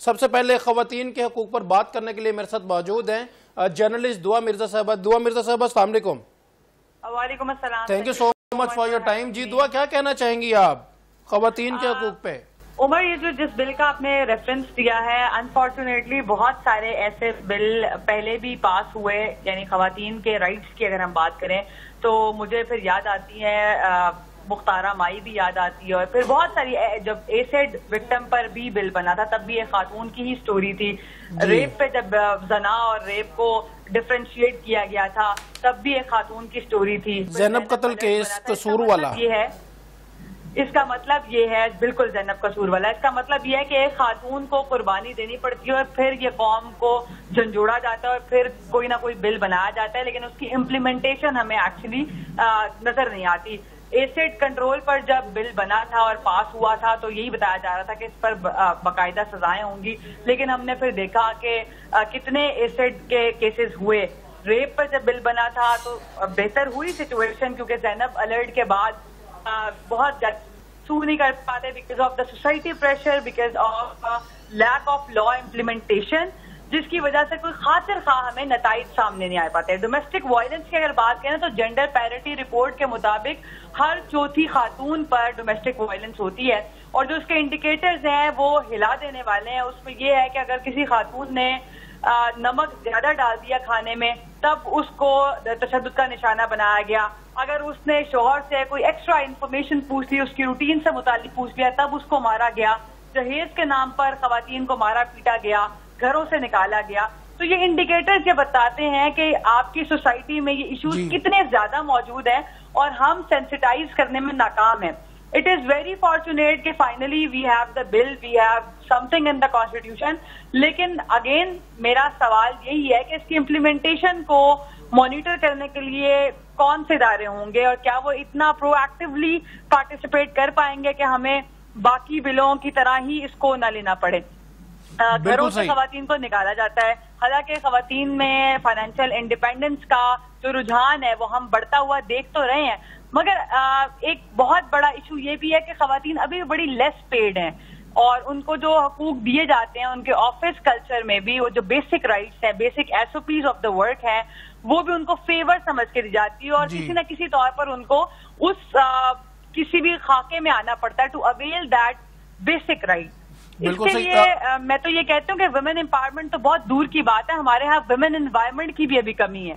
सबसे पहले खवातीन के हकूक पर बात करने के लिए मेरे साथ मौजूद हैं जर्नलिस्ट दुआ मिर्जा साहबा। दुआ मिर्जा साहबा, अस्सलाम वालेकुम। वालेकुम अस्सलाम। Thank you so much for your time. जी दुआ, क्या कहना चाहेंगी आप खवातीन के हकूक पे? उमर, ये जो जिस बिल का आपने रेफरेंस दिया है, अनफॉर्चुनेटली बहुत सारे ऐसे बिल पहले भी पास हुए, यानी खवातीन के राइट्स की अगर हम बात करें तो मुझे फिर याद आती है मुख्तारा माई भी याद आती है, और फिर बहुत सारी, जब एसिड विक्टिम पर भी बिल बना था तब भी एक खातून की ही स्टोरी थी। रेप पे जब जना और रेप को डिफरेंशिएट किया गया था तब भी एक खातून की स्टोरी थी। ज़ैनब कत्ल केस कसूर वाला, ये है, इसका मतलब ये है, बिल्कुल ज़ैनब कसूर वाला, इसका मतलब ये है कि एक खातून को कुर्बानी देनी पड़ती है और फिर ये कौम को झंझोड़ा जाता है और फिर कोई ना कोई बिल बनाया जाता है, लेकिन उसकी इम्प्लीमेंटेशन हमें एक्चुअली नजर नहीं आती। एसिड कंट्रोल पर जब बिल बना था और पास हुआ था तो यही बताया जा रहा था कि इस पर बाकायदा सजाएं होंगी, लेकिन हमने फिर देखा कि कितने एसिड के केसेस हुए। रेप पर जब बिल बना था तो बेहतर हुई सिचुएशन, क्योंकि ज़ैनब अलर्ट के बाद बहुत सू नहीं कर पाते because of the society pressure, because of lack of law implementation, जिसकी वजह से कोई खातिर खा हमें नताइज सामने नहीं आ पाते। डोमेस्टिक वायलेंस की अगर बात करें तो जेंडर पैरिटी रिपोर्ट के मुताबिक हर चौथी खातून पर डोमेस्टिक वायलेंस होती है, और जो उसके इंडिकेटर्स हैं वो हिला देने वाले हैं। उसमें ये है कि अगर किसी खातून ने नमक ज्यादा डाल दिया खाने में तब उसको तशद्दुद का निशाना बनाया गया। अगर उसने शोहर से कोई एक्स्ट्रा इन्फॉर्मेशन पूछ ली, उसकी रूटीन से मुतालिक पूछ लिया, तब उसको मारा गया। जहेज के नाम पर खवातीन को मारा पीटा गया, घरों से निकाला गया। तो ये इंडिकेटर्स ये बताते हैं कि आपकी सोसाइटी में ये इश्यूज कितने ज्यादा मौजूद हैं और हम सेंसिटाइज करने में नाकाम हैं। इट इज वेरी फॉर्चुनेट कि finally we have the bill, we have something in the constitution, लेकिन अगेन मेरा सवाल यही है कि इसकी इम्प्लीमेंटेशन को मॉनिटर करने के लिए कौन से इदारे होंगे और क्या वो इतना प्रोएक्टिवली पार्टिसिपेट कर पाएंगे कि हमें बाकी बिलों की तरह ही इसको न लेना पड़े। घरों से खवातीन को निकाला जाता है, हालांकि खवातीन में फाइनेंशियल इंडिपेंडेंस का जो रुझान है वो हम बढ़ता हुआ देख तो रहे हैं, मगर एक बहुत बड़ा इशू ये भी है कि खवातीन अभी बड़ी लेस पेड हैं और उनको जो हकूक दिए जाते हैं उनके ऑफिस कल्चर में भी वो जो बेसिक राइट्स हैं, basic SOPs of the work है, वो भी उनको फेवर समझ के दी जाती है और किसी न किसी तौर पर उनको उस किसी भी खाके में आना पड़ता है to avail that basic right. इसके लिए मैं तो ये कहती हूँ कि वुमेन एम्पावरमेंट तो बहुत दूर की बात है, हमारे यहाँ वुमेन एनवायरनमेंट की भी अभी कमी है।